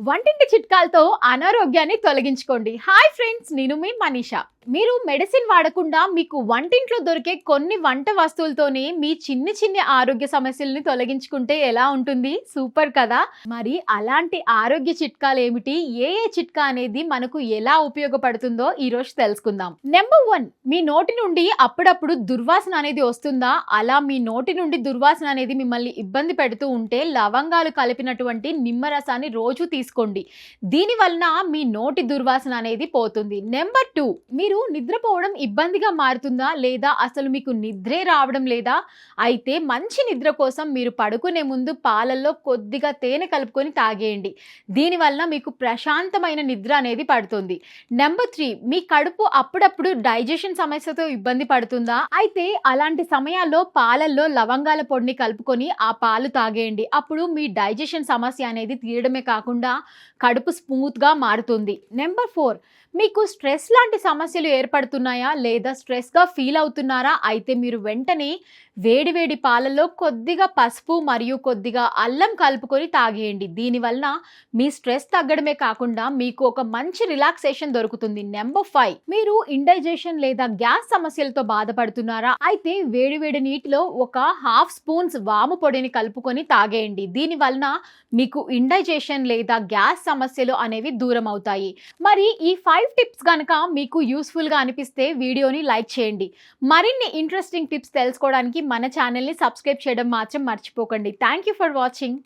వంటింటి చిట్కాలతో అనారోగ్యాన్ని తొలగించుకోండి. Hi friends, నేను మీ మనీషా. మీరు మెడిసిన్ వాడకుండా మీకు వంటింట్లో దొరికే కొన్ని వంట వస్తువులతోనే మీ చిన్ని ఆరోగ్య సమస్యల్ని తొలగించుకుంటే ఎలా ఉంటుంది? సూపర్ కదా. మరి అలాంటి ఆరోగ్య చిట్కాలు ఏమిటి, ఏ చిట్కా అనేది మనకు ఎలా ఉపయోగపడుతుందో ఈ రోజు తెలుసుకుందాం. నెంబర్ 1, మీ నోటి నుండి అప్పుడప్పుడు దుర్వాసన అనేది వస్తుందా? అలా మీ నోటి నుండి దుర్వాసన అనేది మిమ్మల్ని ఇబ్బంది పెడుతూ ఉంటే లవంగాలు కలిపినటువంటి నిమ్మరసాన్ని రోజు తీసుకోండి. దీని వలన మీ నోటి దుర్వాసన అనేది పోతుంది. నెంబర్ 2, మీరు నిద్రపోవడం ఇబ్బందిగా మారుతుందా, లేదా అసలు మీకు నిద్రే రావడం లేదా? అయితే మంచి నిద్ర కోసం మీరు పడుకునే ముందు పాలల్లో కొద్దిగా తేనె కలుపుకొని తాగేయండి. దీనివల్ల మీకు ప్రశాంతమైన నిద్ర అనేది పడుతుంది. నెంబర్ 3, మీ కడుపు అప్పుడప్పుడు డైజెషన్ సమస్యతో ఇబ్బంది పడుతుందా? అయితే అలాంటి సమయాల్లో పాలల్లో లవంగాల పొడిని కలుపుకొని ఆ పాలు తాగేయండి. అప్పుడు మీ డైజెషన్ సమస్య అనేది తీయడమే కాకుండా కడుపు స్మూత్గా మారుతుంది. నెంబర్ 4, మీకు స్ట్రెస్ లాంటి సమస్యలు ఏర్పడుతున్నాయా, లేదా స్ట్రెస్గా ఫీల్ అవుతున్నారా? అయితే మీరు వెంటనే వేడి పాలల్లో కొద్దిగా పసుపు మరియు కొద్దిగా అల్లం కలుపుకొని తాగేయండి. దీనివల్ల మీ స్ట్రెస్ తగ్గడమే కాకుండా మీకు ఒక మంచి రిలాక్సేషన్ దొరుకుతుంది. నెంబర్ 5, మీరు ఇండైజెషన్ లేదా గ్యాస్ సమస్యలతో బాధపడుతున్నారా? అయితే వేడి నీటిలో ఒక హాఫ్ స్పూన్స్ వాము పొడిని కలుపుకొని తాగేయండి. దీనివలన మీకు ఇండైజెషన్ లేదా గ్యాస్ సమస్యలు అనేవి దూరం అవుతాయి. మరి ఈ 5 టిప్స్ కనుక మీకు యూస్ఫుల్గా అనిపిస్తే వీడియోని లైక్ చేయండి. మరిన్ని ఇంట్రెస్టింగ్ టిప్స్ తెలుసుకోవడానికి మన ఛానల్ని సబ్స్క్రైబ్ చేయడం మాత్రం మర్చిపోకండి. Thank you for watching.